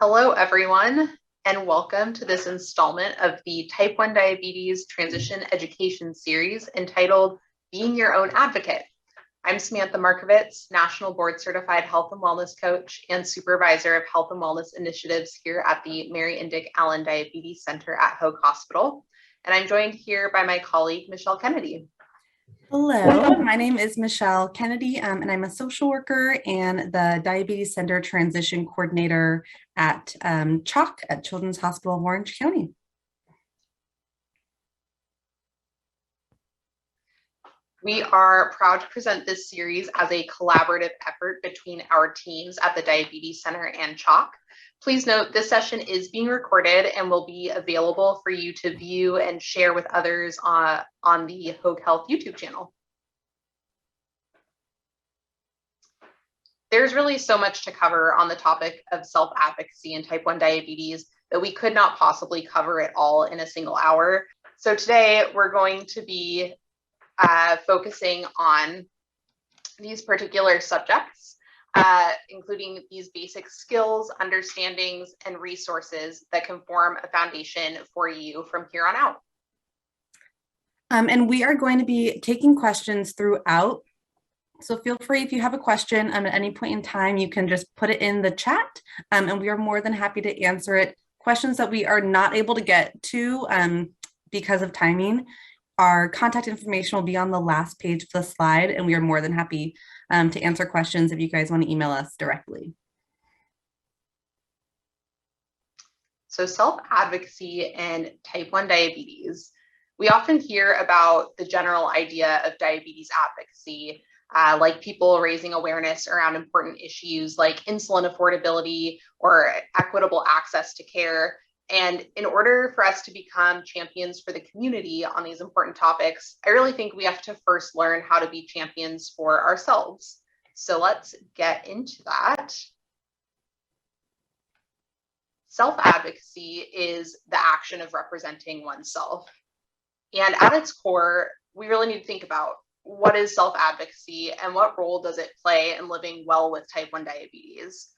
Hello, everyone, and welcome to this installment of the Type 1 Diabetes Transition Education Series entitled Being Your Own Advocate. I'm Samantha Markovitz, National Board Certified Health and Wellness Coach and Supervisor of Health and Wellness Initiatives here at the Mary and Dick Allen Diabetes Center at Hoag Hospital. And I'm joined here by my colleague, Michelle Kennedy. Hello, my name is Michelle Kennedy, and I'm a social worker and the Diabetes Center Transition Coordinator at CHOC at Children's Hospital of Orange County. We are proud to present this series as a collaborative effort between our teams at the Diabetes Center and CHOC. Please note this session is being recorded and will be available for you to view and share with others on the Hoag Health YouTube channel. There's really so much to cover on the topic of self-advocacy and type 1 diabetes that we could not possibly cover it all in a single hour. So today we're going to be focusing on these particular subjects, including these basic skills, understandings, and resources that can form a foundation for you from here on out. And we are going to be taking questions throughout. So feel free, if you have a question at any point in time, you can just put it in the chat, and we are more than happy to answer it. Questions that we are not able to get to because of timing, our contact information will be on the last page of the slide, and we are more than happy to answer questions if you guys want to email us directly. So self-advocacy and type 1 diabetes. We often hear about the general idea of diabetes advocacy, like people raising awareness around important issues like insulin affordability or equitable access to care. And in order for us to become champions for the community on these important topics, I really think we have to first learn how to be champions for ourselves. So let's get into that. Self-advocacy is the action of representing oneself. And at its core, we really need to think about what is self-advocacy and what role does it play in living well with type 1 diabetes.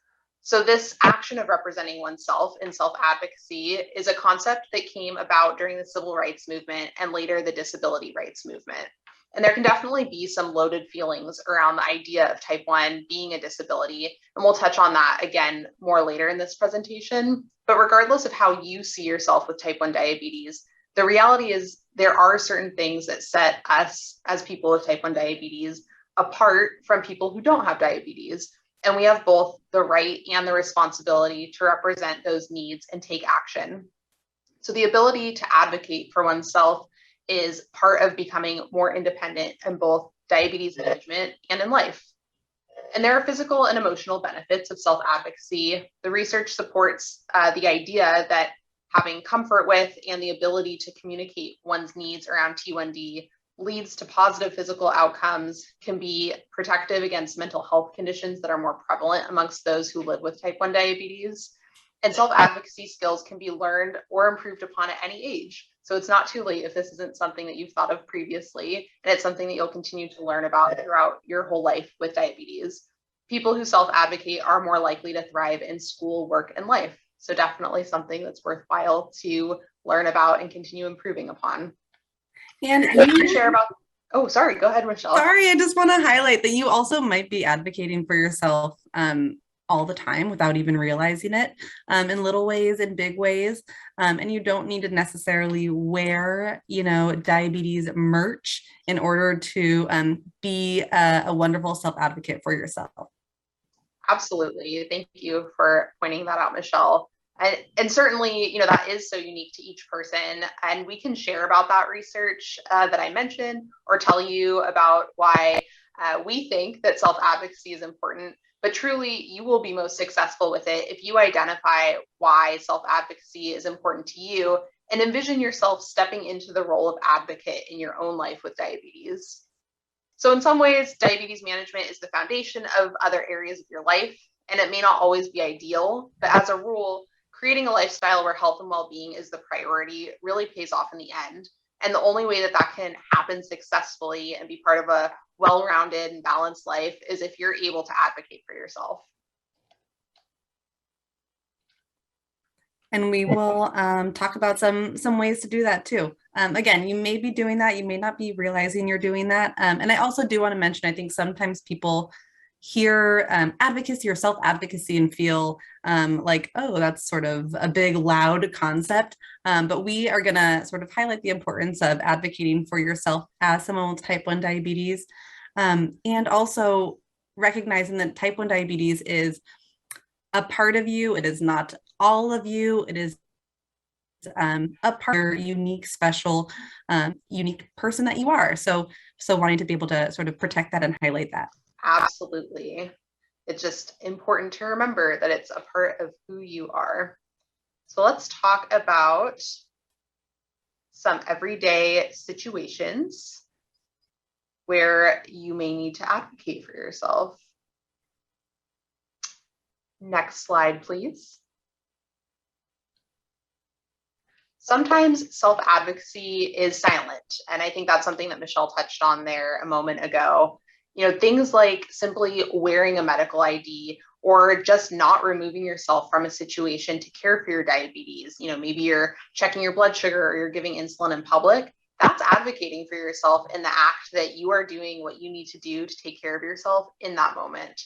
So this action of representing oneself in self-advocacy is a concept that came about during the civil rights movement and later the disability rights movement. And there can definitely be some loaded feelings around the idea of type 1 being a disability. And we'll touch on that again more later in this presentation. But regardless of how you see yourself with type 1 diabetes, the reality is there are certain things that set us as people with type 1 diabetes apart from people who don't have diabetes. And we have both the right and the responsibility to represent those needs and take action. So the ability to advocate for oneself is part of becoming more independent in both diabetes management and in life. And there are physical and emotional benefits of self-advocacy. The research supports the idea that having comfort with and the ability to communicate one's needs around T1D leads to positive physical outcomes, can be protective against mental health conditions that are more prevalent amongst those who live with type 1 diabetes. And self-advocacy skills can be learned or improved upon at any age. So it's not too late if this isn't something that you've thought of previously, and it's something that you'll continue to learn about throughout your whole life with diabetes. People who self-advocate are more likely to thrive in school, work, and life. So definitely something that's worthwhile to learn about and continue improving upon. And you can share about, oh, sorry, go ahead, Michelle. Sorry, I just want to highlight that you also might be advocating for yourself all the time without even realizing it, in little ways, in big ways. And you don't need to necessarily wear, diabetes merch in order to be a wonderful self-advocate for yourself. Absolutely. Thank you for pointing that out, Michelle. And certainly, that is so unique to each person. And we can share about that research that I mentioned or tell you about why we think that self-advocacy is important. But truly, you will be most successful with it if you identify why self-advocacy is important to you and envision yourself stepping into the role of advocate in your own life with diabetes. So in some ways, diabetes management is the foundation of other areas of your life, and it may not always be ideal, but as a rule, creating a lifestyle where health and well-being is the priority really pays off in the end. And the only way that that can happen successfully and be part of a well-rounded and balanced life is if you're able to advocate for yourself. And we will talk about some ways to do that too. Again, you may be doing that, you may not be realizing you're doing that. And I also do want to mention, I think sometimes people hear advocacy or self-advocacy and feel like, oh, that's sort of a big, loud concept. But we are going to sort of highlight the importance of advocating for yourself as someone with type 1 diabetes, and also recognizing that type 1 diabetes is a part of you. It is not all of you. It is a part of your unique, special, unique person that you are. So wanting to be able to sort of protect that and highlight that. Absolutely. It's just important to remember that it's a part of who you are. So let's talk about some everyday situations where you may need to advocate for yourself. Next slide, please. Sometimes self-advocacy is silent, and I think that's something that Michelle touched on there a moment ago. You know, things like simply wearing a medical ID or just not removing yourself from a situation to care for your diabetes. You know, maybe you're checking your blood sugar or you're giving insulin in public. That's advocating for yourself in the act that you are doing what you need to do to take care of yourself in that moment.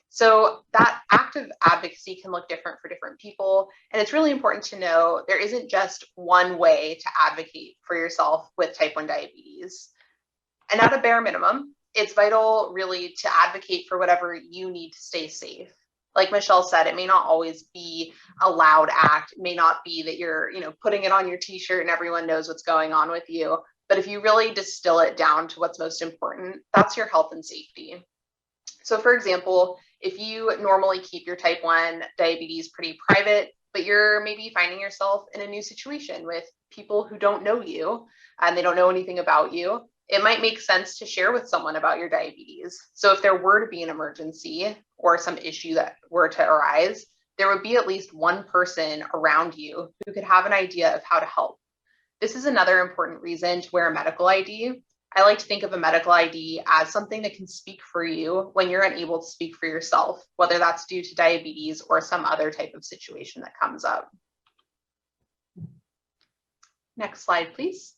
So that act of advocacy can look different for different people. And it's really important to know there isn't just one way to advocate for yourself with type 1 diabetes. And at a bare minimum, it's vital really to advocate for whatever you need to stay safe. Like Michelle said, it may not always be a loud act. It may not be that you're, putting it on your t-shirt and everyone knows what's going on with you. But if you really distill it down to what's most important, that's your health and safety. So for example, if you normally keep your type 1 diabetes pretty private, but you're maybe finding yourself in a new situation with people who don't know you and they don't know anything about you, it might make sense to share with someone about your diabetes. So if there were to be an emergency or some issue that were to arise, there would be at least one person around you who could have an idea of how to help. This is another important reason to wear a medical ID. I like to think of a medical ID as something that can speak for you when you're unable to speak for yourself, whether that's due to diabetes or some other type of situation that comes up. Next slide, please.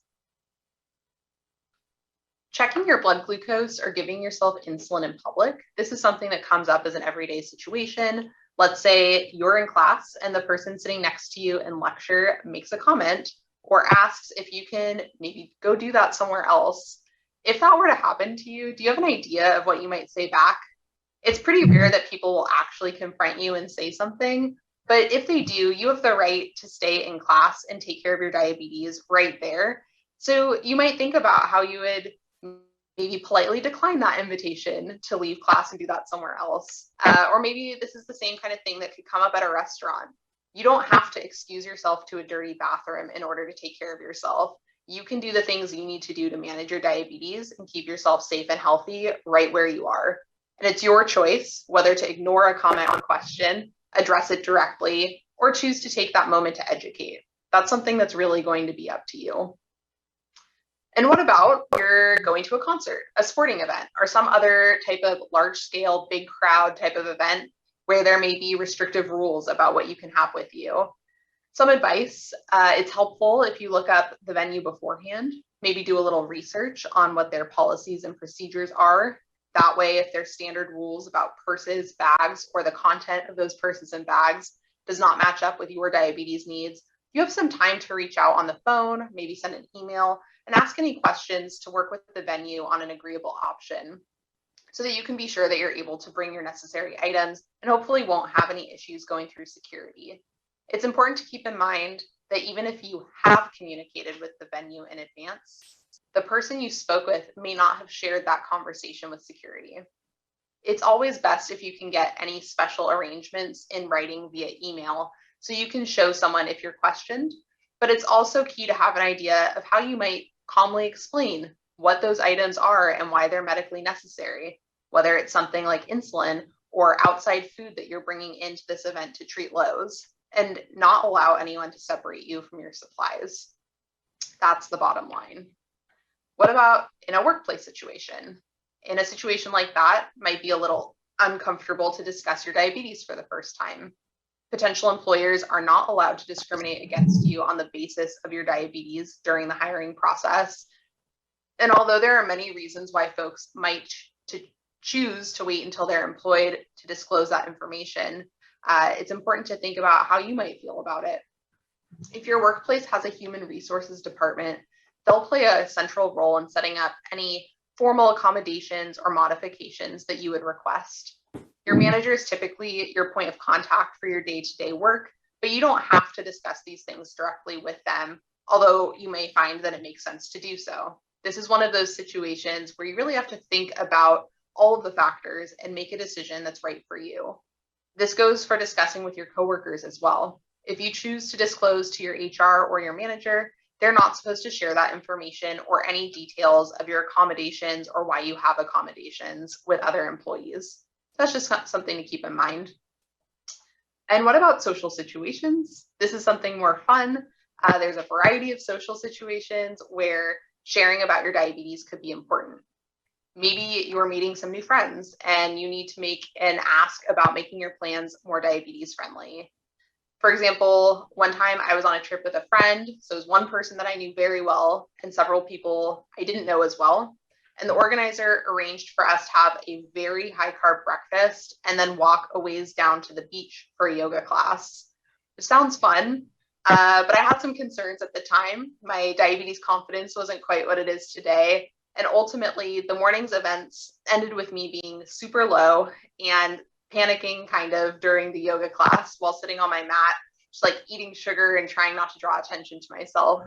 Checking your blood glucose or giving yourself insulin in public. This is something that comes up as an everyday situation. Let's say you're in class and the person sitting next to you in lecture makes a comment or asks if you can maybe go do that somewhere else. If that were to happen to you, do you have an idea of what you might say back? It's pretty rare that people will actually confront you and say something, but if they do, you have the right to stay in class and take care of your diabetes right there. So you might think about how you would maybe politely decline that invitation to leave class and do that somewhere else. Or maybe this is the same kind of thing that could come up at a restaurant. You don't have to excuse yourself to a dirty bathroom in order to take care of yourself. You can do the things you need to do to manage your diabetes and keep yourself safe and healthy right where you are. And it's your choice whether to ignore a comment or question, address it directly, or choose to take that moment to educate. That's something that's really going to be up to you. And what about you're going to a concert, a sporting event, or some other type of large scale, big crowd type of event where there may be restrictive rules about what you can have with you? Some advice, it's helpful if you look up the venue beforehand, maybe do a little research on what their policies and procedures are. That way, if there's standard rules about purses, bags, or the content of those purses and bags does not match up with your diabetes needs, you have some time to reach out on the phone, maybe send an email, and ask any questions to work with the venue on an agreeable option so that you can be sure that you're able to bring your necessary items and hopefully won't have any issues going through security. It's important to keep in mind that even if you have communicated with the venue in advance, the person you spoke with may not have shared that conversation with security. It's always best if you can get any special arrangements in writing via email so you can show someone if you're questioned, but it's also key to have an idea of how you might calmly explain what those items are and why they're medically necessary, whether it's something like insulin or outside food that you're bringing into this event to treat lows, and not allow anyone to separate you from your supplies. That's the bottom line. What about in a workplace situation? In a situation like that, might be a little uncomfortable to discuss your diabetes for the first time. Potential employers are not allowed to discriminate against you on the basis of your diabetes during the hiring process. And although there are many reasons why folks might choose to wait until they're employed to disclose that information, it's important to think about how you might feel about it. If your workplace has a human resources department, they'll play a central role in setting up any formal accommodations or modifications that you would request. Your manager is typically your point of contact for your day-to-day work, but you don't have to discuss these things directly with them, although you may find that it makes sense to do so. This is one of those situations where you really have to think about all of the factors and make a decision that's right for you. This goes for discussing with your coworkers as well. If you choose to disclose to your HR or your manager, they're not supposed to share that information or any details of your accommodations or why you have accommodations with other employees. That's just something to keep in mind. And what about social situations? This is something more fun. There's a variety of social situations where sharing about your diabetes could be important. Maybe you're meeting some new friends and you need to make an ask about making your plans more diabetes friendly. For example, one time I was on a trip with a friend. So it was one person that I knew very well and several people I didn't know as well. And the organizer arranged for us to have a very high carb breakfast and then walk a ways down to the beach for a yoga class. It sounds fun, but I had some concerns at the time. My diabetes confidence wasn't quite what it is today. And ultimately, the morning's events ended with me being super low and panicking kind of during the yoga class while sitting on my mat, just like eating sugar and trying not to draw attention to myself.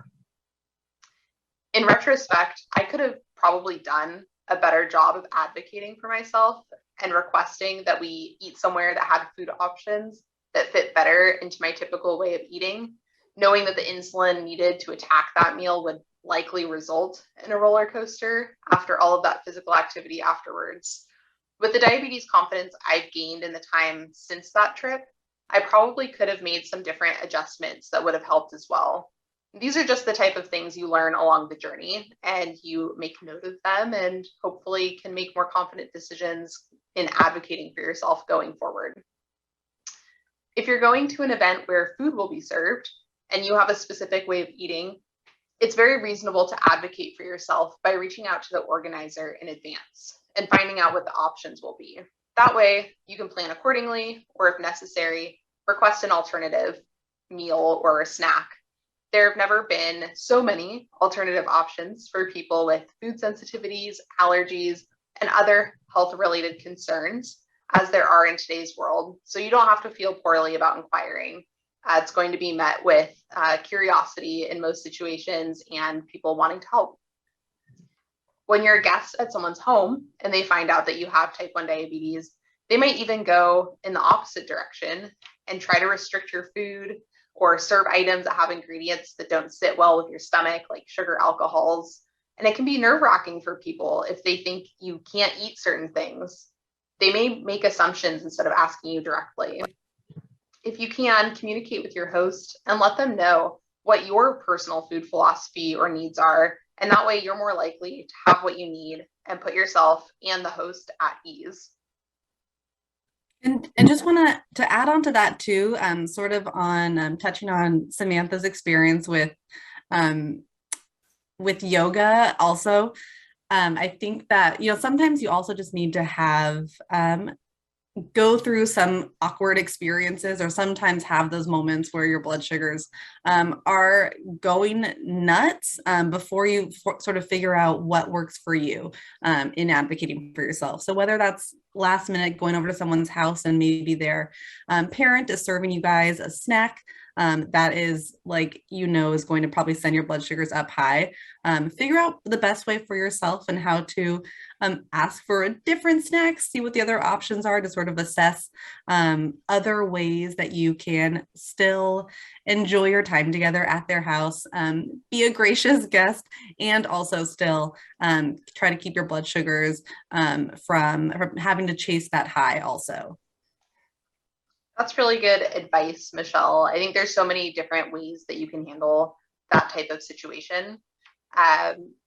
In retrospect, I could have probably done a better job of advocating for myself and requesting that we eat somewhere that had food options that fit better into my typical way of eating, knowing that the insulin needed to attack that meal would likely result in a roller coaster after all of that physical activity afterwards. With the diabetes confidence I've gained in the time since that trip, I probably could have made some different adjustments that would have helped as well. These are just the type of things you learn along the journey, and you make note of them and hopefully can make more confident decisions in advocating for yourself going forward. If you're going to an event where food will be served and you have a specific way of eating, it's very reasonable to advocate for yourself by reaching out to the organizer in advance and finding out what the options will be. That way, you can plan accordingly, or if necessary, request an alternative meal or a snack. There have never been so many alternative options for people with food sensitivities, allergies, and other health-related concerns as there are in today's world. So you don't have to feel poorly about inquiring. It's going to be met with curiosity in most situations and people wanting to help. When you're a guest at someone's home and they find out that you have type 1 diabetes, they might even go in the opposite direction and try to restrict your food or serve items that have ingredients that don't sit well with your stomach, like sugar, alcohols. And it can be nerve-wracking for people if they think you can't eat certain things. They may make assumptions instead of asking you directly. If you can, communicate with your host and let them know what your personal food philosophy or needs are. And that way you're more likely to have what you need and put yourself and the host at ease. And just want to add on to that too, sort of on touching on Samantha's experience with yoga also. I think that, sometimes you also just need to have go through some awkward experiences or sometimes have those moments where your blood sugars are going nuts before you sort of figure out what works for you in advocating for yourself. So whether that's last minute going over to someone's house and maybe their parent is serving you guys a snack that is is going to probably send your blood sugars up high. Figure out the best way for yourself and how to ask for a different snack, see what the other options are to sort of assess other ways that you can still enjoy your time together at their house, be a gracious guest, and also still try to keep your blood sugars from having to chase that high also. That's really good advice, Michelle. I think there's so many different ways that you can handle that type of situation.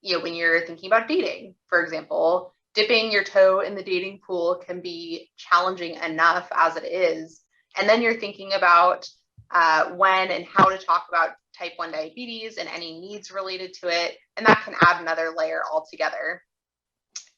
When you're thinking about dating, for example, dipping your toe in the dating pool can be challenging enough as it is. And then you're thinking about when and how to talk about type 1 diabetes and any needs related to it. And that can add another layer altogether.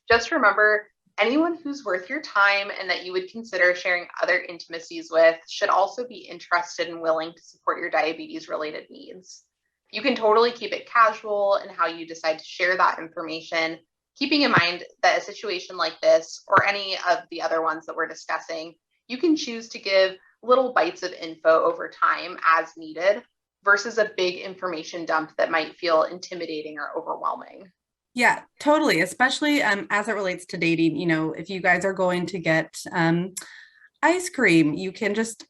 Just remember, anyone who's worth your time and that you would consider sharing other intimacies with should also be interested and willing to support your diabetes related needs. You can totally keep it casual in how you decide to share that information, keeping in mind that a situation like this, or any of the other ones that we're discussing, you can choose to give little bites of info over time as needed versus a big information dump that might feel intimidating or overwhelming. Yeah, totally. Especially as it relates to dating, if you guys are going to get ice cream, you can just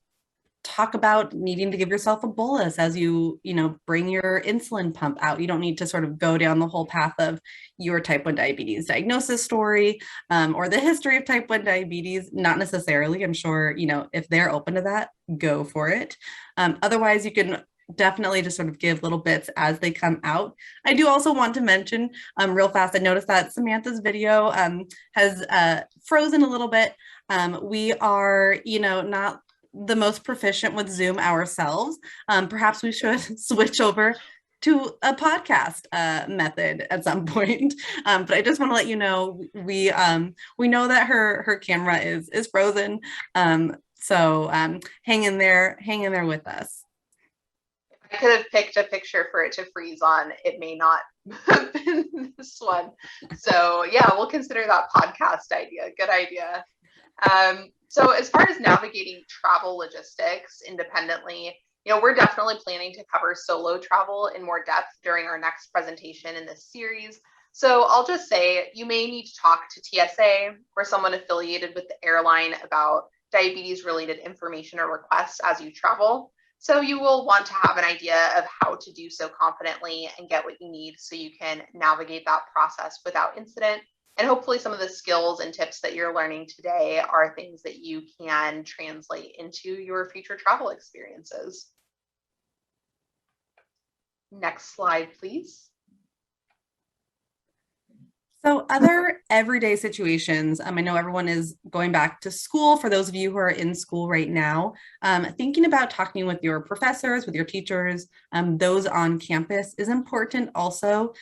talk about needing to give yourself a bolus as you bring your insulin pump out. You don't need to sort of go down the whole path of your type 1 diabetes diagnosis story or the history of type 1 diabetes. Not necessarily. I'm sure, if they're open to that, go for it. Otherwise, you can definitely just sort of give little bits as they come out. I do also want to mention real fast, I noticed that Samantha's video has frozen a little bit. We are, not the most proficient with Zoom ourselves. Perhaps we should switch over to a podcast method at some point. But I just want to let you know, we know that her camera is frozen. So hang in there with us. I could have picked a picture for it to freeze on. It may not have been this one. So yeah, we'll consider that podcast idea. Good idea. So as far as navigating travel logistics independently, we're definitely planning to cover solo travel in more depth during our next presentation in this series. So I'll just say you may need to talk to TSA or someone affiliated with the airline about diabetes related information or requests as you travel. So you will want to have an idea of how to do so confidently and get what you need so you can navigate that process without incident. And hopefully some of the skills and tips that you're learning today are things that you can translate into your future travel experiences. Next slide, please. So other everyday situations, I know everyone is going back to school. For those of you who are in school right now, thinking about talking with your professors, with your teachers, those on campus is important also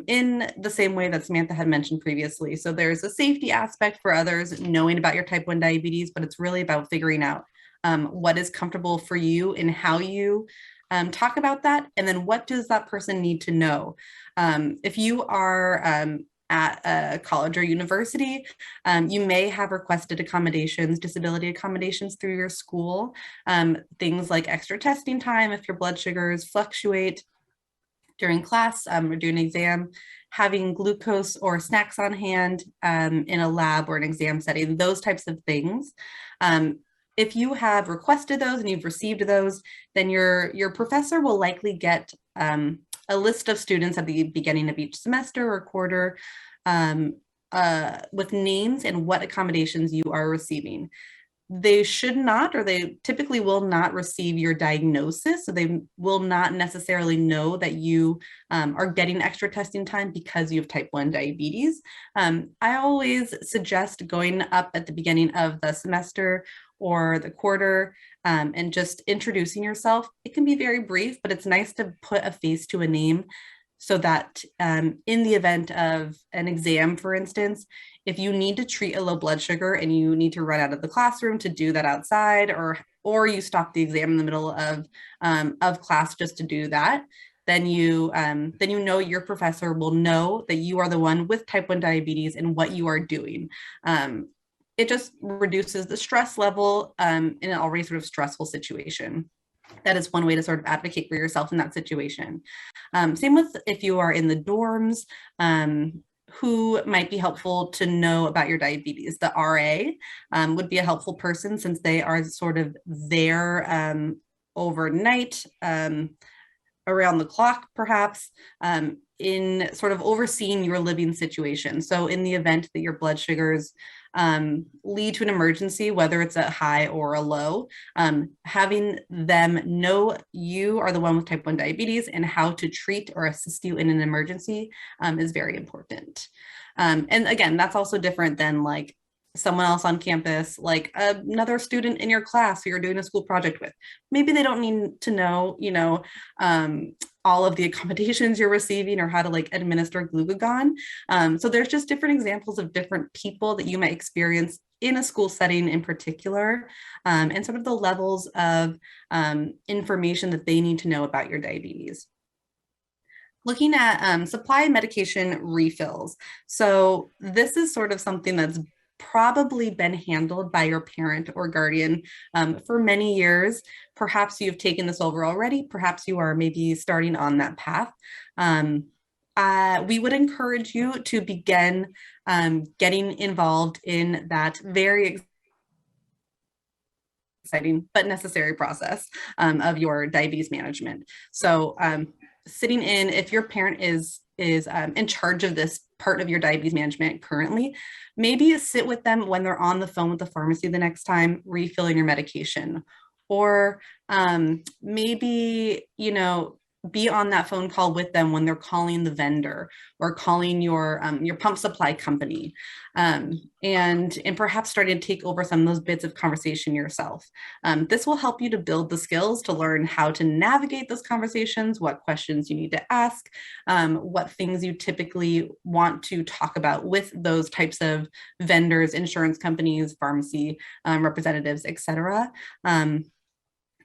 in the same way that Samantha had mentioned previously. So there's a safety aspect for others knowing about your type 1 diabetes, but it's really about figuring out what is comfortable for you and how you talk about that. And then what does that person need to know? If you are at a college or university, you may have requested accommodations, disability accommodations through your school, things like extra testing time if your blood sugars fluctuate during class or during an exam, having glucose or snacks on hand in a lab or an exam setting, those types of things. If you have requested those and you've received those, then your professor will likely get a list of students at the beginning of each semester or quarter with names and what accommodations you are receiving. They should not, or they typically will not receive your diagnosis. So they will not necessarily know that you are getting extra testing time because you have type 1 diabetes. I always suggest going up at the beginning of the semester or the quarter and just introducing yourself. It can be very brief, but it's nice to put a face to a name so that in the event of an exam, for instance, if you need to treat a low blood sugar and you need to run out of the classroom to do that outside, or you stop the exam in the middle of class just to do that, then you know your professor will know that you are the one with type 1 diabetes and what you are doing. It just reduces the stress level in an already sort of stressful situation. That is one way to sort of advocate for yourself in that situation. Same with if you are in the dorms, who might be helpful to know about your diabetes. The RA would be a helpful person since they are sort of there overnight, around the clock, perhaps, in sort of overseeing your living situation. So in the event that your blood sugars lead to an emergency, whether it's a high or a low, having them know you are the one with type 1 diabetes and how to treat or assist you in an emergency is very important. And again, that's also different than like someone else on campus, like another student in your class who you're doing a school project with. Maybe they don't need to know, all of the accommodations you're receiving or how to like administer glucagon. So there's just different examples of different people that you might experience in a school setting in particular, and sort of the levels of information that they need to know about your diabetes. Looking at supply medication refills. So this is sort of something that's probably been handled by your parent or guardian for many years. Perhaps you've taken this over already. Perhaps you are maybe starting on that path. We would encourage you to begin getting involved in that very exciting but necessary process of your diabetes management. So sitting in, if your parent is in charge of this part of your diabetes management currently, maybe sit with them when they're on the phone with the pharmacy the next time refilling your medication. Or maybe, be on that phone call with them when they're calling the vendor or calling your pump supply company, and perhaps starting to take over some of those bits of conversation yourself. This will help you to build the skills to learn how to navigate those conversations, what questions you need to ask, what things you typically want to talk about with those types of vendors, insurance companies, pharmacy representatives, etc.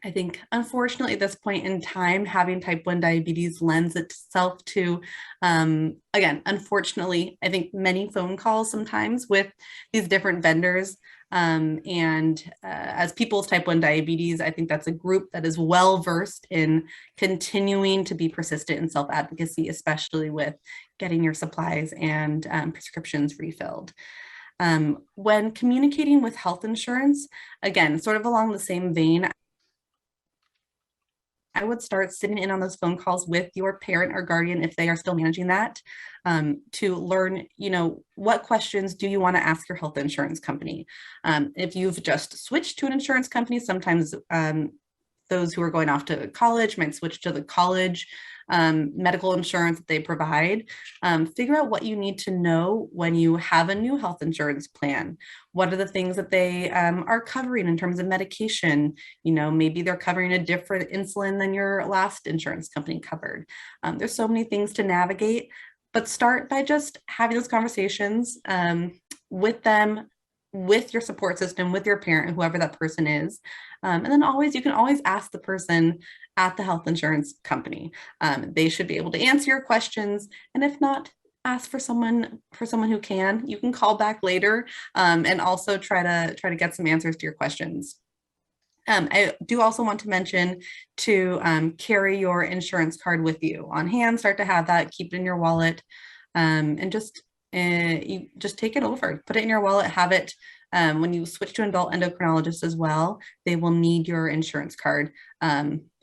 I think, unfortunately, at this point in time, having type 1 diabetes lends itself to, again, unfortunately, I think many phone calls sometimes with these different vendors. As people with type 1 diabetes, I think that's a group that is well versed in continuing to be persistent in self-advocacy, especially with getting your supplies and prescriptions refilled. When communicating with health insurance, again, sort of along the same vein, I would start sitting in on those phone calls with your parent or guardian if they are still managing that, to learn, what questions do you want to ask your health insurance company? If you've just switched to an insurance company, sometimes those who are going off to college might switch to the college medical insurance that they provide. Figure out what you need to know when you have a new health insurance plan. What are the things that they are covering in terms of medication? Maybe they're covering a different insulin than your last insurance company covered. There's so many things to navigate, but start by just having those conversations with them, with your support system, with your parent, whoever that person is. And then you can always ask the person at the health insurance company. They should be able to answer your questions. And if not, ask for someone who can. You can call back later and also try to get some answers to your questions. I do also want to mention to carry your insurance card with you on hand. Start to have that, keep it in your wallet, and you just take it over, put it in your wallet, have it. When you switch to an adult endocrinologist as well, they will need your insurance card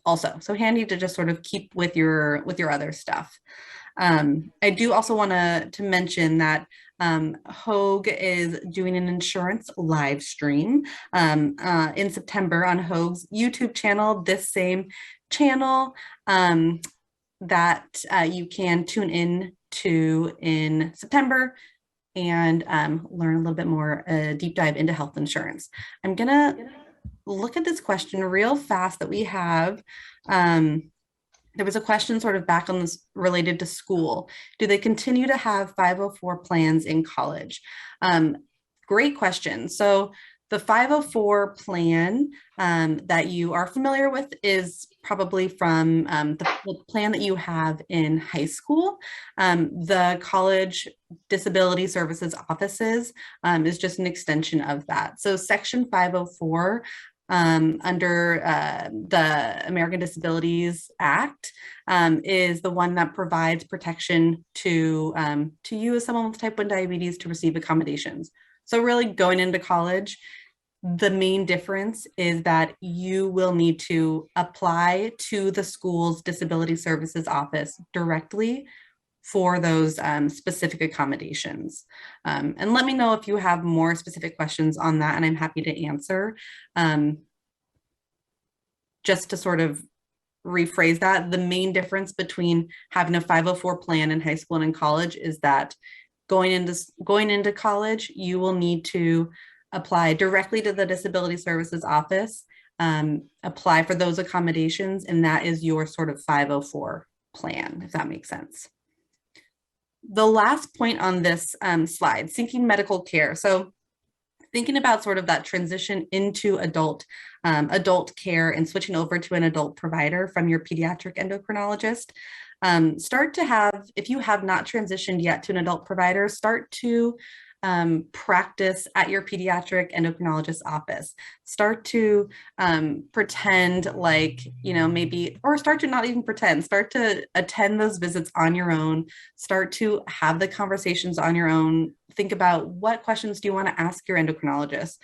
also. So handy to just sort of keep with your other stuff. I do also want to mention that Hogue is doing an insurance live stream in September on Hogue's YouTube channel, this same channel that you can tune in to in September and learn a little bit more, deep dive into health insurance. I'm gonna look at this question real fast that we have. There was a question sort of back on this related to school. Do they continue to have 504 plans in college? Great question. So the 504 plan that you are familiar with is probably from the plan that you have in high school. The college disability services offices is just an extension of that. So Section 504 under the American Disabilities Act is the one that provides protection to you as someone with type 1 diabetes to receive accommodations. So really going into college, the main difference is that you will need to apply to the school's disability services office directly for those specific accommodations. And let me know if you have more specific questions on that, and I'm happy to answer. Just to sort of rephrase that, the main difference between having a 504 plan in high school and in college is that going into college, you will need to apply directly to the Disability Services Office, apply for those accommodations, and that is your sort of 504 plan, if that makes sense. The last point on this slide, seeking medical care. So thinking about sort of that transition into adult care and switching over to an adult provider from your pediatric endocrinologist, start to have, if you have not transitioned yet to an adult provider, start to practice at your pediatric endocrinologist office. Start to pretend like, maybe, or start to not even pretend, start to attend those visits on your own, start to have the conversations on your own. Think about, what questions do you want to ask your endocrinologist?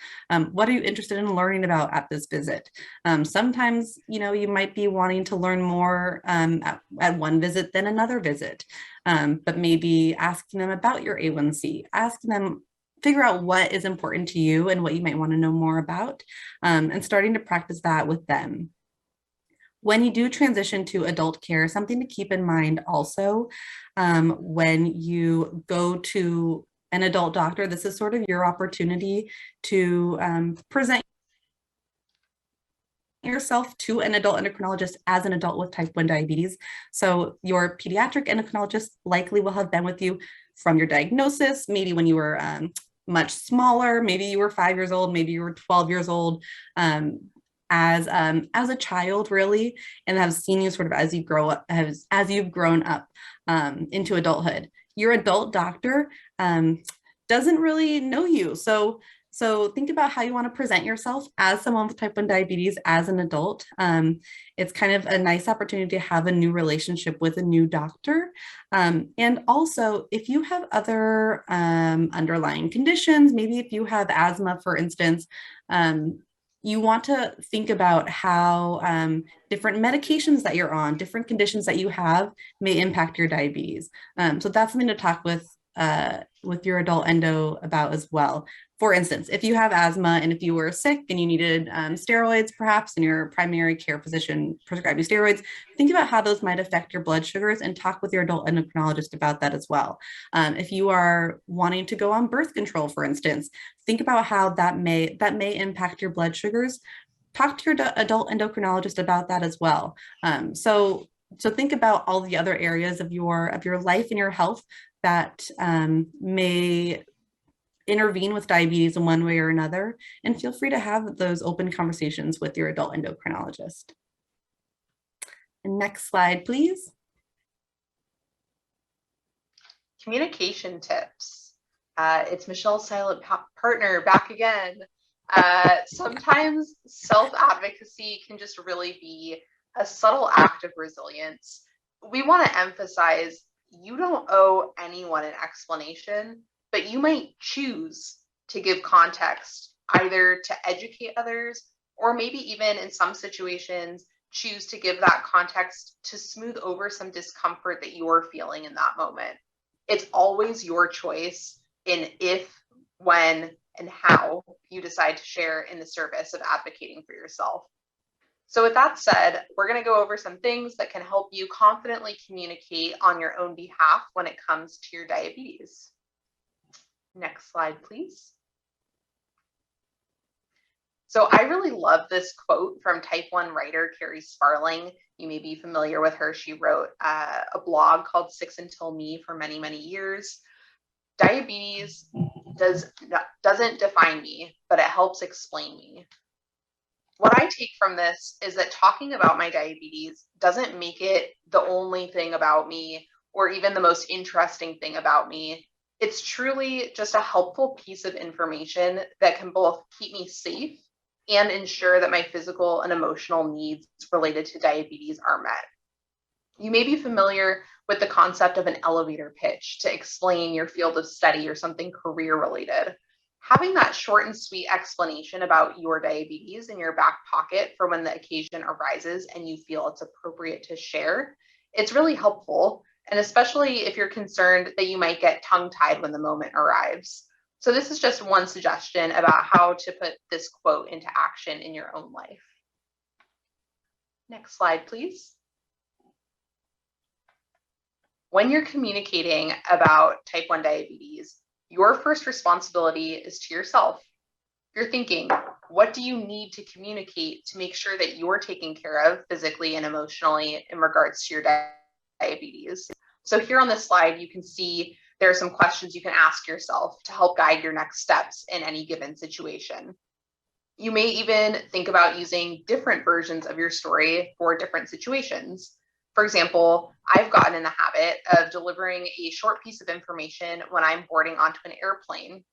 What are you interested in learning about at this visit? Sometimes, you might be wanting to learn more at one visit than another visit. But maybe asking them about your A1C, asking them, figure out what is important to you and what you might want to know more about, and starting to practice that with them. When you do transition to adult care, something to keep in mind also, when you go to an adult doctor, this is sort of your opportunity to present yourself to an adult endocrinologist as an adult with type 1 diabetes. So your pediatric endocrinologist likely will have been with you from your diagnosis, maybe when you were much smaller, maybe you were 5 years old, maybe you were 12 years old, as a child, really, and have seen you sort of as you grow up, as you've grown up into adulthood. Your adult doctor doesn't really know you. So think about how you want to present yourself as someone with type 1 diabetes as an adult. It's kind of a nice opportunity to have a new relationship with a new doctor. And also, if you have other underlying conditions, maybe if you have asthma, for instance, you want to think about how different medications that you're on, different conditions that you have may impact your diabetes. So that's something to talk with your adult endo about as well. For instance, if you have asthma and if you were sick and you needed steroids, perhaps, and your primary care physician prescribed you steroids, think about how those might affect your blood sugars and talk with your adult endocrinologist about that as well. If you are wanting to go on birth control, for instance, think about how that may impact your blood sugars. Talk to your adult endocrinologist about that as well. So think about all the other areas of your life and your health that may intervene with diabetes in one way or another, and feel free to have those open conversations with your adult endocrinologist. And next slide, please. Communication tips. It's Michelle's silent partner back again. Sometimes self-advocacy can just really be a subtle act of resilience. We want to emphasize, you don't owe anyone an explanation, but you might choose to give context, either to educate others, or maybe even in some situations, choose to give that context to smooth over some discomfort that you're feeling in that moment. It's always your choice in if, when, and how you decide to share in the service of advocating for yourself. So with that said, we're going to go over some things that can help you confidently communicate on your own behalf when it comes to your diabetes. Next slide, please. So I really love this quote from type 1 writer Carrie Sparling. You may be familiar with her. She wrote a blog called 6 Until Me for many, many years. Diabetes doesn't define me, but it helps explain me. What I take from this is that talking about my diabetes doesn't make it the only thing about me or even the most interesting thing about me. It's truly just a helpful piece of information that can both keep me safe and ensure that my physical and emotional needs related to diabetes are met. You may be familiar with the concept of an elevator pitch to explain your field of study or something career related. Having that short and sweet explanation about your diabetes in your back pocket for when the occasion arises and you feel it's appropriate to share, it's really helpful. And especially if you're concerned that you might get tongue-tied when the moment arrives. So this is just one suggestion about how to put this quote into action in your own life. Next slide, please. When you're communicating about type 1 diabetes, your first responsibility is to yourself. You're thinking, what do you need to communicate to make sure that you're taken care of physically and emotionally in regards to your diabetes? So here on this slide, you can see there are some questions you can ask yourself to help guide your next steps in any given situation. You may even think about using different versions of your story for different situations. For example, I've gotten in the habit of delivering a short piece of information when I'm boarding onto an airplane.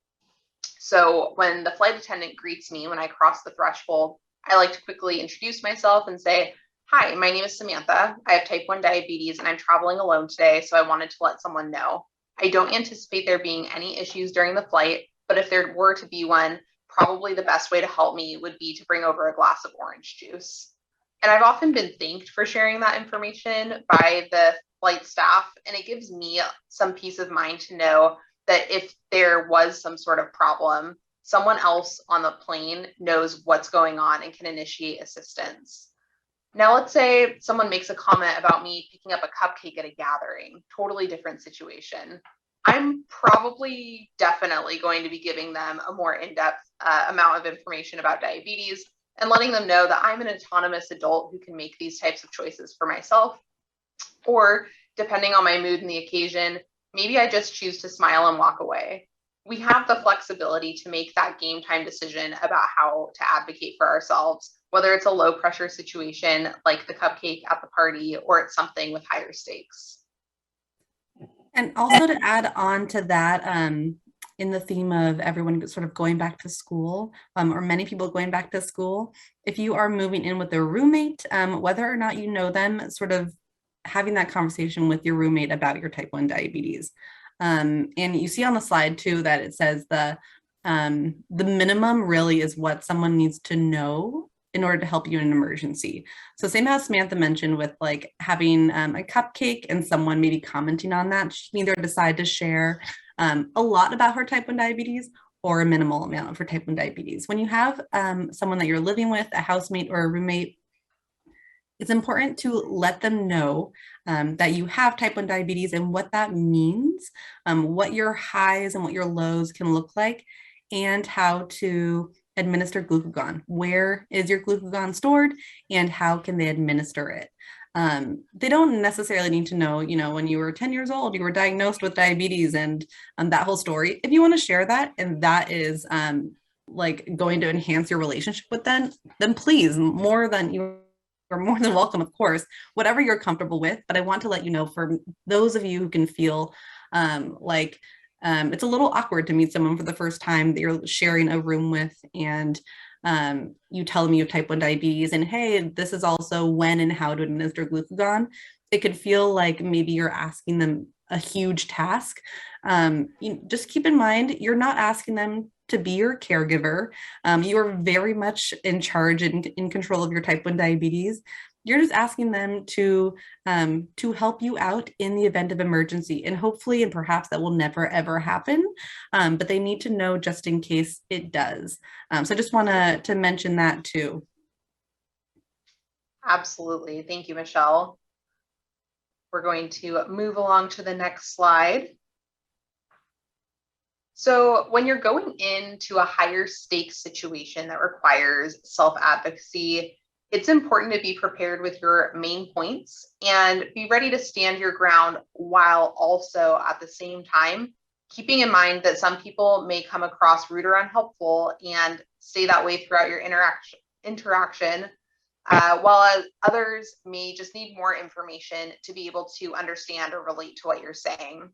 So when the flight attendant greets me when I cross the threshold, I like to quickly introduce myself and say, "Hi, my name is Samantha. I have type 1 diabetes and I'm traveling alone today, so I wanted to let someone know. I don't anticipate there being any issues during the flight, but if there were to be one, probably the best way to help me would be to bring over a glass of orange juice." And I've often been thanked for sharing that information by the flight staff, and it gives me some peace of mind to know that if there was some sort of problem, someone else on the plane knows what's going on and can initiate assistance. Now, let's say someone makes a comment about me picking up a cupcake at a gathering, totally different situation. I'm probably definitely going to be giving them a more in-depth amount of information about diabetes and letting them know that I'm an autonomous adult who can make these types of choices for myself. Or depending on my mood and the occasion, maybe I just choose to smile and walk away. We have the flexibility to make that game time decision about how to advocate for ourselves, whether it's a low pressure situation like the cupcake at the party or it's something with higher stakes. And also to add on to that, in the theme of everyone sort of going back to school, or many people going back to school, if you are moving in with a roommate, whether or not you know them, sort of having that conversation with your roommate about your type 1 diabetes. And you see on the slide too that it says the minimum really is what someone needs to know in order to help you in an emergency. So same as Samantha mentioned with like having a cupcake and someone maybe commenting on that, she can either decide to share a lot about her type 1 diabetes or a minimal amount of her type 1 diabetes. When you have someone that you're living with, a housemate or a roommate, it's important to let them know that you have type 1 diabetes and what that means, what your highs and what your lows can look like, and how to administer glucagon. Where is your glucagon stored and how can they administer it? They don't necessarily need to know, when you were 10 years old, you were diagnosed with diabetes and that whole story. If you want to share that and that is like going to enhance your relationship with them, then please, more than welcome, of course, whatever you're comfortable with. But I want to let you know, for those of you who can feel like it's a little awkward to meet someone for the first time that you're sharing a room with, and you tell them you have type 1 diabetes and hey, this is also when and how to administer glucagon. It could feel like maybe you're asking them a huge task. Just keep in mind, you're not asking them to be your caregiver. You are very much in charge and in control of your type 1 diabetes. You're just asking them to help you out in the event of emergency, and hopefully and perhaps that will never ever happen, but they need to know just in case it does. So I just want to mention that too. Absolutely. Thank you, Michelle. We're going to move along to the next slide. So when you're going into a higher stakes situation that requires self-advocacy, it's important to be prepared with your main points and be ready to stand your ground while also at the same time keeping in mind that some people may come across rude or unhelpful and stay that way throughout your interaction, while others may just need more information to be able to understand or relate to what you're saying.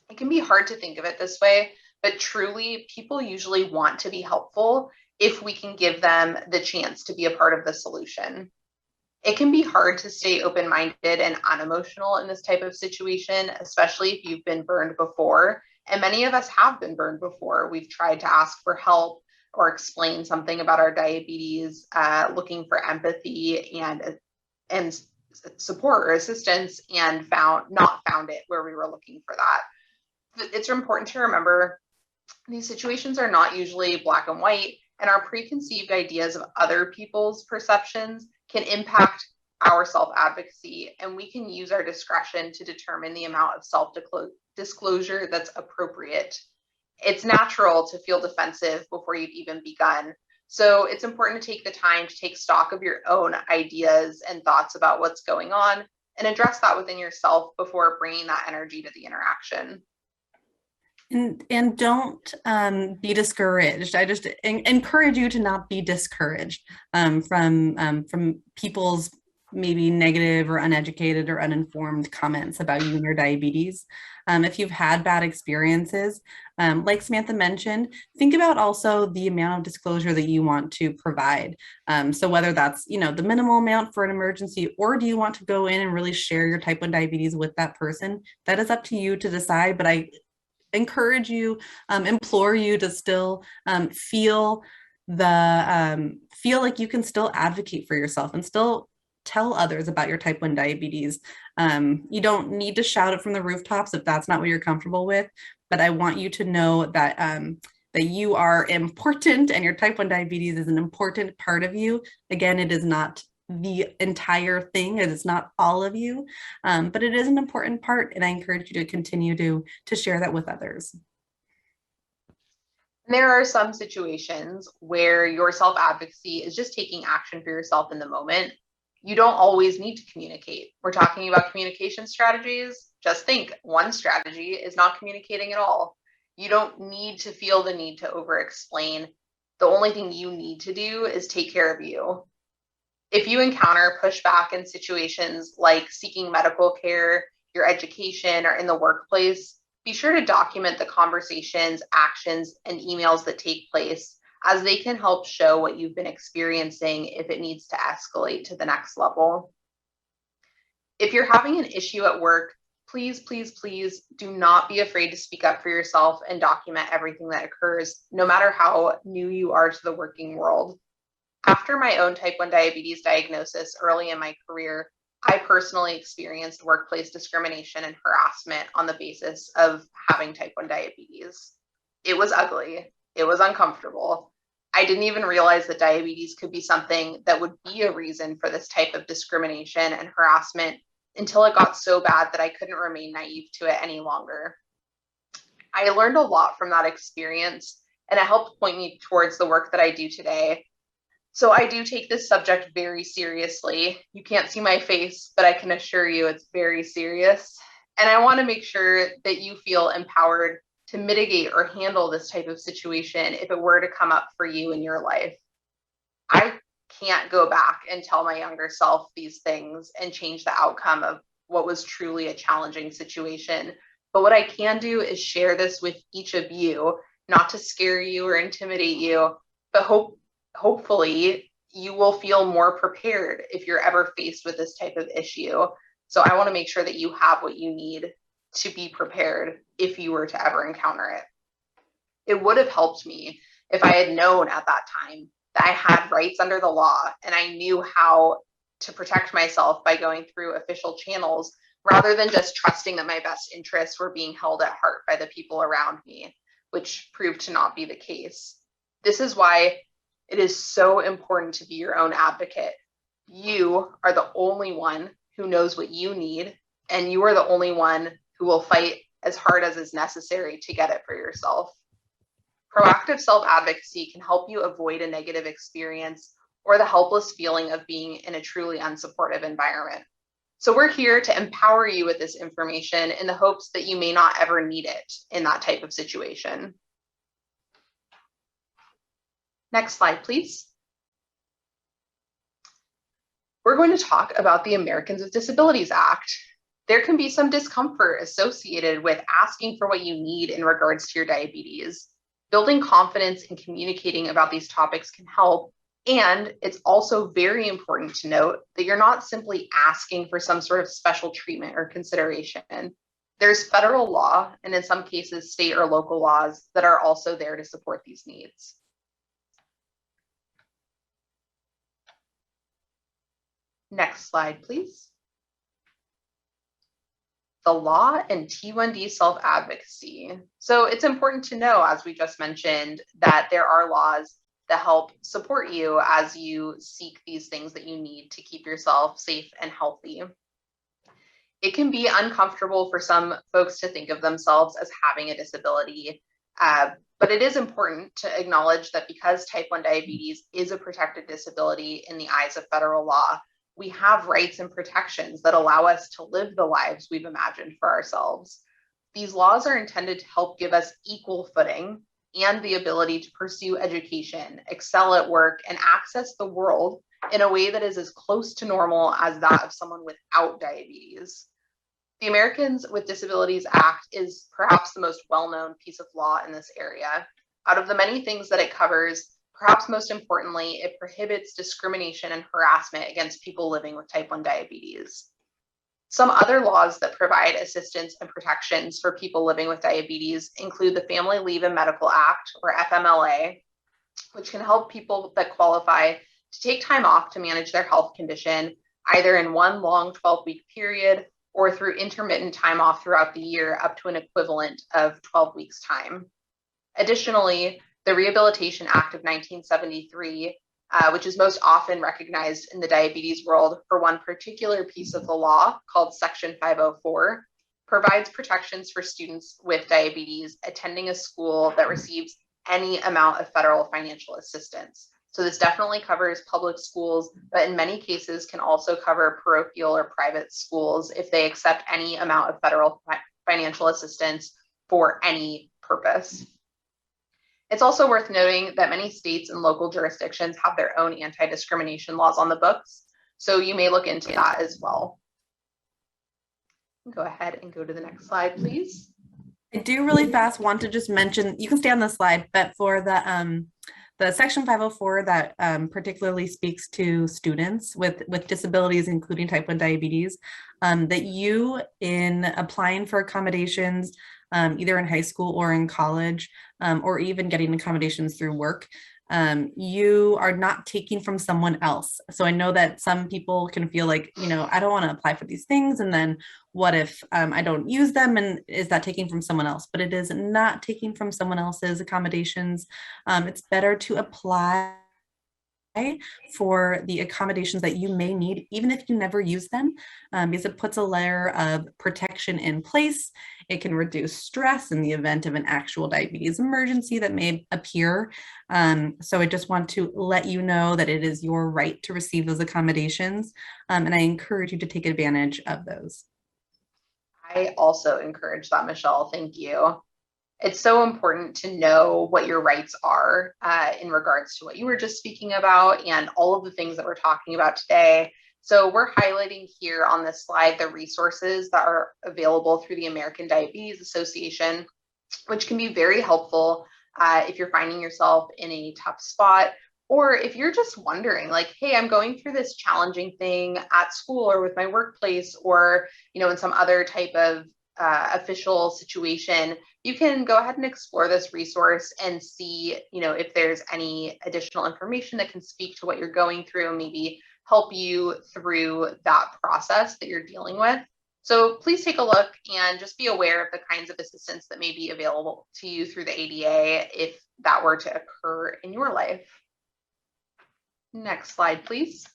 It can be hard to think of it this way, but truly, people usually want to be helpful if we can give them the chance to be a part of the solution. It can be hard to stay open-minded and unemotional in this type of situation, especially if you've been burned before. And many of us have been burned before. We've tried to ask for help or explain something about our diabetes, looking for empathy and support or assistance, and not found it where we were looking for that. It's important to remember these situations are not usually black and white, and our preconceived ideas of other people's perceptions can impact our self-advocacy, and we can use our discretion to determine the amount of self-disclosure that's appropriate. It's natural to feel defensive before you've even begun. So it's important to take the time to take stock of your own ideas and thoughts about what's going on and address that within yourself before bringing that energy to the interaction. And don't be discouraged. I just encourage you to not be discouraged from people's maybe negative or uneducated or uninformed comments about you and your diabetes. If you've had bad experiences, like Samantha mentioned, think about also the amount of disclosure that you want to provide. So whether that's, you know, the minimal amount for an emergency, or do you want to go in and really share your type 1 diabetes with that person? That is up to you to decide, but I encourage you, implore you to still feel like you can still advocate for yourself and still tell others about your type 1 diabetes. You don't need to shout it from the rooftops if that's not what you're comfortable with, but I want you to know that that you are important and your type 1 diabetes is an important part of you. Again, it is not the entire thing. It is not all of you, but it is an important part, and I encourage you to continue to share that with others. There are some situations where your self-advocacy is just taking action for yourself in the moment. You don't always need to communicate. We're talking about communication strategies. Just think, one strategy is not communicating at all. You don't need to feel the need to over-explain. The only thing you need to do is take care of you. If you encounter pushback in situations like seeking medical care, your education, or in the workplace, be sure to document the conversations, actions, and emails that take place, as they can help show what you've been experiencing if it needs to escalate to the next level. If you're having an issue at work, please, please, please do not be afraid to speak up for yourself and document everything that occurs, no matter how new you are to the working world. After my own type 1 diabetes diagnosis early in my career, I personally experienced workplace discrimination and harassment on the basis of having type 1 diabetes. It was ugly. It was uncomfortable. I didn't even realize that diabetes could be something that would be a reason for this type of discrimination and harassment until it got so bad that I couldn't remain naive to it any longer. I learned a lot from that experience, and it helped point me towards the work that I do today. So I do take this subject very seriously. You can't see my face, but I can assure you it's very serious. And I want to make sure that you feel empowered to mitigate or handle this type of situation if it were to come up for you in your life. I can't go back and tell my younger self these things and change the outcome of what was truly a challenging situation. But what I can do is share this with each of you, not to scare you or intimidate you, but hopefully you will feel more prepared if you're ever faced with this type of issue. So I want to make sure that you have what you need to be prepared if you were to ever encounter it. It would have helped me if I had known at that time that I had rights under the law and I knew how to protect myself by going through official channels, rather than just trusting that my best interests were being held at heart by the people around me, which proved to not be the case. This is why it is so important to be your own advocate. You are the only one who knows what you need, and you are the only one who will fight as hard as is necessary to get it for yourself. Proactive self-advocacy can help you avoid a negative experience or the helpless feeling of being in a truly unsupportive environment. So we're here to empower you with this information in the hopes that you may not ever need it in that type of situation. Next slide, please. We're going to talk about the Americans with Disabilities Act. There can be some discomfort associated with asking for what you need in regards to your diabetes. Building confidence and communicating about these topics can help, and it's also very important to note that you're not simply asking for some sort of special treatment or consideration. There's federal law, and in some cases, state or local laws that are also there to support these needs. Next slide, please. The law and T1D self-advocacy. So it's important to know, as we just mentioned, that there are laws that help support you as you seek these things that you need to keep yourself safe and healthy. It can be uncomfortable for some folks to think of themselves as having a disability, but it is important to acknowledge that because type 1 diabetes is a protected disability in the eyes of federal law, we have rights and protections that allow us to live the lives we've imagined for ourselves. These laws are intended to help give us equal footing and the ability to pursue education, excel at work, and access the world in a way that is as close to normal as that of someone without diabetes. The Americans with Disabilities Act is perhaps the most well-known piece of law in this area. Out of the many things that it covers, perhaps most importantly, it prohibits discrimination and harassment against people living with type 1 diabetes. Some other laws that provide assistance and protections for people living with diabetes include the Family Leave and Medical Act, or FMLA, which can help people that qualify to take time off to manage their health condition, either in one long 12-week period or through intermittent time off throughout the year up to an equivalent of 12 weeks time. Additionally, the Rehabilitation Act of 1973, which is most often recognized in the diabetes world for one particular piece of the law called Section 504, provides protections for students with diabetes attending a school that receives any amount of federal financial assistance. So this definitely covers public schools, but in many cases can also cover parochial or private schools if they accept any amount of federal financial assistance for any purpose. It's also worth noting that many states and local jurisdictions have their own anti-discrimination laws on the books, so you may look into that as well. Go ahead and go to the next slide, please. I do really fast want to just mention, you can stay on the slide, but for the Section 504 that particularly speaks to students with disabilities, including type 1 diabetes, that you, in applying for accommodations, either in high school or in college, or even getting accommodations through work, you are not taking from someone else. So I know that some people can feel like, I don't want to apply for these things. And then what if I don't use them? And is that taking from someone else? But it is not taking from someone else's accommodations. It's better to apply for the accommodations that you may need, even if you never use them, because it puts a layer of protection in place. It can reduce stress in the event of an actual diabetes emergency that may appear. So I just want to let you know that it is your right to receive those accommodations, and I encourage you to take advantage of those. I also encourage that, Michelle. Thank you. It's so important to know what your rights are in regards to what you were just speaking about and all of the things that we're talking about today. So we're highlighting here on this slide the resources that are available through the American Diabetes Association, which can be very helpful if you're finding yourself in a tough spot, or if you're just wondering, like, hey, I'm going through this challenging thing at school or with my workplace, or in some other type of official situation. You can go ahead and explore this resource and see, if there's any additional information that can speak to what you're going through and maybe help you through that process that you're dealing with. So please take a look and just be aware of the kinds of assistance that may be available to you through the ADA if that were to occur in your life. Next slide, please.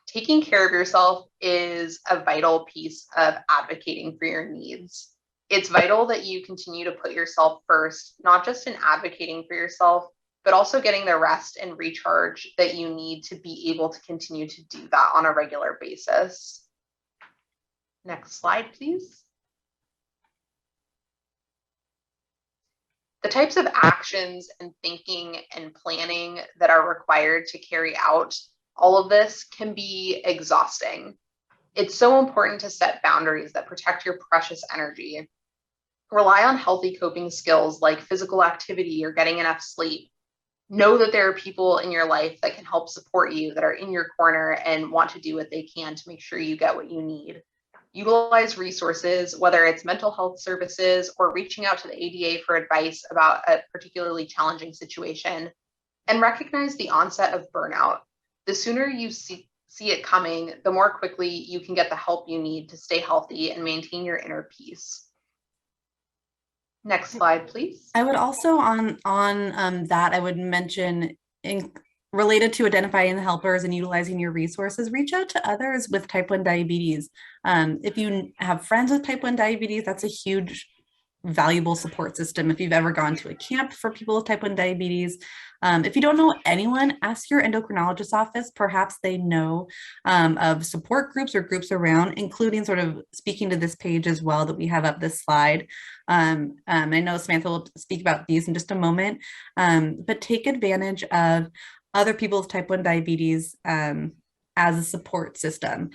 Taking care of yourself is a vital piece of advocating for your needs. It's vital that you continue to put yourself first, not just in advocating for yourself, but also getting the rest and recharge that you need to be able to continue to do that on a regular basis. Next slide, please. The types of actions and thinking and planning that are required to carry out all of this can be exhausting. It's so important to set boundaries that protect your precious energy. Rely on healthy coping skills like physical activity or getting enough sleep. Know that there are people in your life that can help support you, that are in your corner and want to do what they can to make sure you get what you need. Utilize resources, whether it's mental health services or reaching out to the ADA for advice about a particularly challenging situation. And recognize the onset of burnout. The sooner you see it coming, the more quickly you can get the help you need to stay healthy and maintain your inner peace. Next slide, please. I would also on that I would mention related to identifying the helpers and utilizing your resources, reach out to others with type 1 diabetes. If you have friends with type 1 diabetes, that's a huge valuable support system. If you've ever gone to a camp for people with type 1 diabetes, if you don't know anyone, ask your endocrinologist office. Perhaps they know of support groups or groups around, including sort of speaking to this page as well that we have up this slide. I know Samantha will speak about these in just a moment, but take advantage of other people with type 1 diabetes as a support system.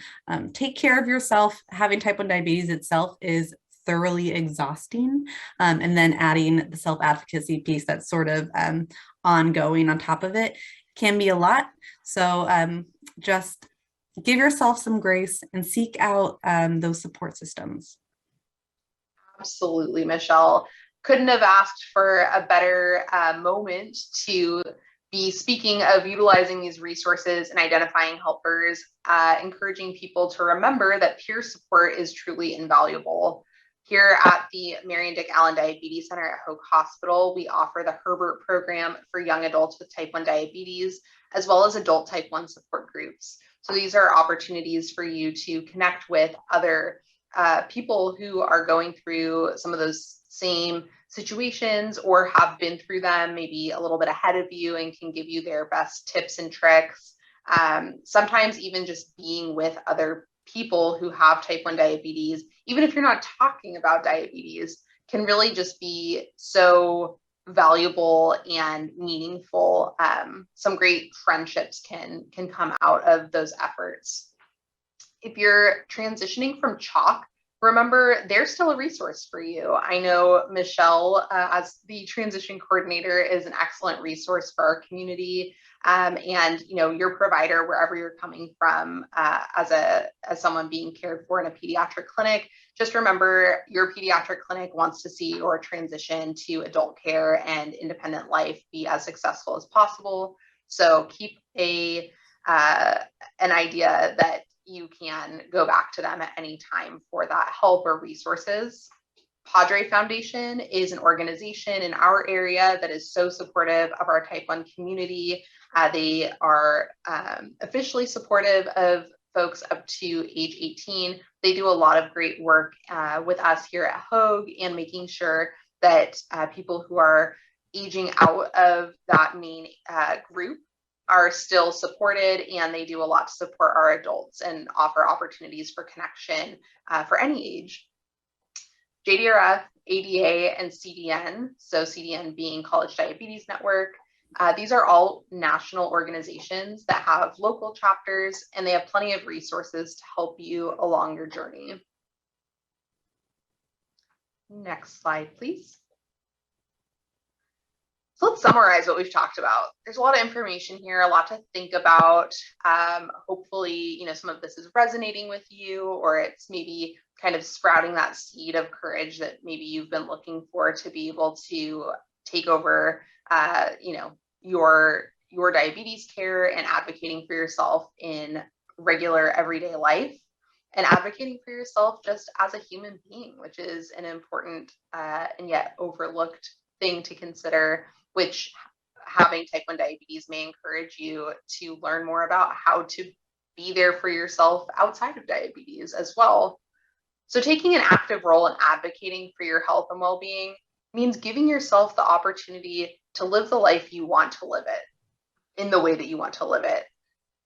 Take care of yourself. Having type 1 diabetes itself is thoroughly exhausting. And then adding the self-advocacy piece that's sort of ongoing on top of it can be a lot. So just give yourself some grace and seek out those support systems. Absolutely, Michelle. Couldn't have asked for a better moment to be speaking of utilizing these resources and identifying helpers, encouraging people to remember that peer support is truly invaluable. Here at the Marion Dick Allen Diabetes Center at Hoag Hospital, we offer the Herbert program for young adults with type 1 diabetes, as well as adult type 1 support groups. So these are opportunities for you to connect with other people who are going through some of those same situations or have been through them, maybe a little bit ahead of you, and can give you their best tips and tricks. Sometimes even just being with other people who have type 1 diabetes, even if you're not talking about diabetes, can really just be so valuable and meaningful. Some great friendships can come out of those efforts. If you're transitioning from chalk, remember there's still a resource for you. I know Michelle, as the transition coordinator, is an excellent resource for our community. And your provider, wherever you're coming from, as someone being cared for in a pediatric clinic, just remember your pediatric clinic wants to see your transition to adult care and independent life be as successful as possible. So keep an idea that you can go back to them at any time for that help or resources. Padre Foundation is an organization in our area that is so supportive of our type 1 community. They are officially supportive of folks up to age 18. They do a lot of great work with us here at Hoag and making sure that people who are aging out of that main group are still supported, and they do a lot to support our adults and offer opportunities for connection for any age. JDRF, ADA, and CDN, so CDN being College Diabetes Network, these are all national organizations that have local chapters, and they have plenty of resources to help you along your journey. Next slide, please. So let's summarize what we've talked about. There's a lot of information here, a lot to think about. Hopefully, some of this is resonating with you, or it's maybe kind of sprouting that seed of courage that maybe you've been looking for to be able to take over, your diabetes care and advocating for yourself in regular everyday life, and advocating for yourself just as a human being, which is an important and yet overlooked thing to consider, which having type 1 diabetes may encourage you to learn more about how to be there for yourself outside of diabetes as well. So taking an active role in advocating for your health and well-being means giving yourself the opportunity to live the life you want to live it in the way that you want to live it.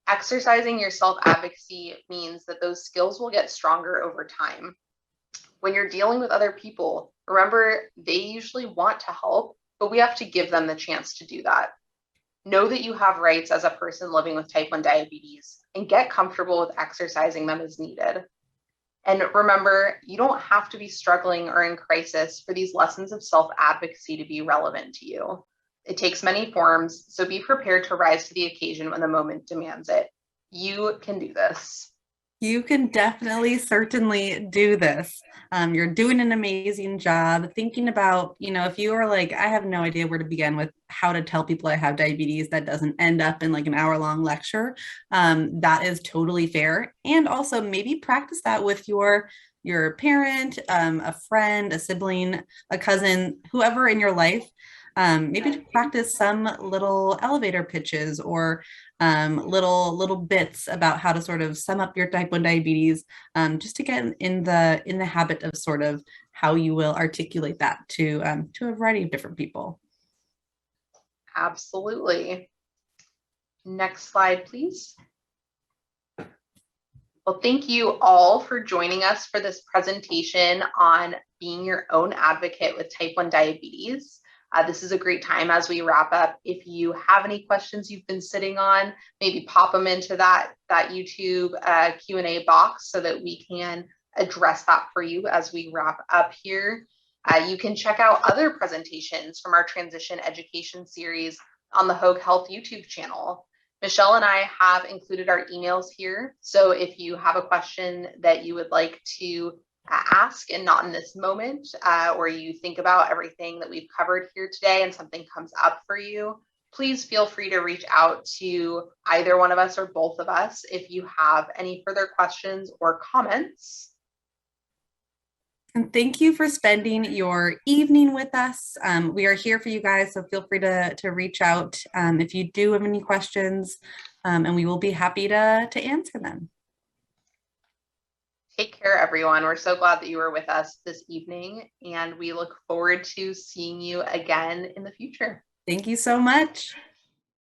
Exercising your self-advocacy means that those skills will get stronger over time. When you're dealing with other people, remember they usually want to help, but we have to give them the chance to do that. Know that you have rights as a person living with type 1 diabetes, and get comfortable with exercising them as needed. And remember, you don't have to be struggling or in crisis for these lessons of self-advocacy to be relevant to you. It takes many forms, so be prepared to rise to the occasion when the moment demands it. You can do this. You can definitely, certainly do this. You're doing an amazing job thinking about, if you are like, I have no idea where to begin with how to tell people I have diabetes, that doesn't end up in like an hour-long lecture. That is totally fair. And also maybe practice that with your your parent, a friend, a sibling, a cousin, whoever in your life, maybe to practice some little elevator pitches or little bits about how to sort of sum up your type 1 diabetes, just to get in the habit of sort of how you will articulate that to a variety of different people. Absolutely. Next slide, please. Well, thank you all for joining us for this presentation on being your own advocate with type 1 diabetes. This is a great time as we wrap up. If you have any questions you've been sitting on, maybe pop them into that YouTube Q&A box so that we can address that for you as we wrap up here. You can check out other presentations from our transition education series on the Hoag Health YouTube channel. Michelle and I have included our emails here. So if you have a question that you would like to ask and not in this moment, or you think about everything that we've covered here today and something comes up for you, please feel free to reach out to either one of us or both of us if you have any further questions or comments. And thank you for spending your evening with us. We are here for you guys, so feel free to reach out if you do have any questions, and we will be happy to answer them. Take care, everyone. We're so glad that you were with us this evening, and we look forward to seeing you again in the future. Thank you so much.